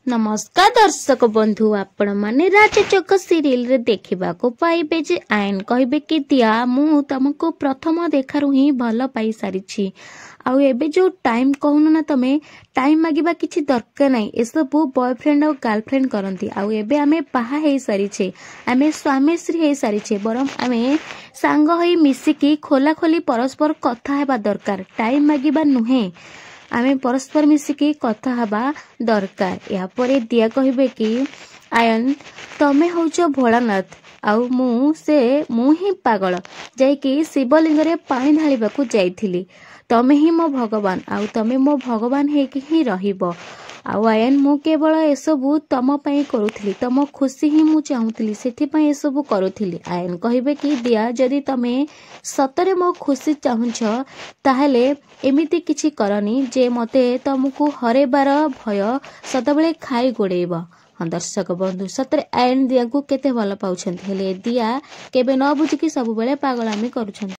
नमस्कार दर्शक बंधु आपण माने राजचक सीरियल रे देखा पाइबे जे आयन कहबे कि दिया मु तुमको प्रथम देखारू ही भल पाई सारी आउ एबे जो टाइम कहून ना तमे टाइम मागिबा किछि दरकार नाही ए सब बॉयफ्रेंड और गर्लफ्रेंड करंती आउ एबे आमे बाहा हे सारी छे आमे स्वामी श्री हे सारी छे बरम आमे सांग होई मिसिकी खोला खोली परस्पर कथा हेबा दरकार टाइम मागिबा नुहे आमे परस्पर मिसिकी कथा हवा दरकार या परे दिया कहबे कि आयन तमे होच भोलानाथ आउ मु ही पागल जाइकी शिवलिंग रे पानी ढालिबाकू जाइथिली तमे ही मो भगवान आउ तमे मो भगवान हेकी ही रहिबो आउ आयन मु केवल एसबू तम पई करूथिली तम खुशी ही मु चाहूथिली सेठी पई एसबू करूथिली आयन कहबे कि दिया जदि तमे सतरे मो खुशी चाहुछ ताहेले एमिति किछि करनी जे मते तुमको हरेबार भय सदाबेले खाई गोड़ेब। हाँ दर्शक बंधु सतरे आयन दिया को केते भल पाउछंती हेले दिया केबे न बुझिकी सब बेले पागलामी करूछंती।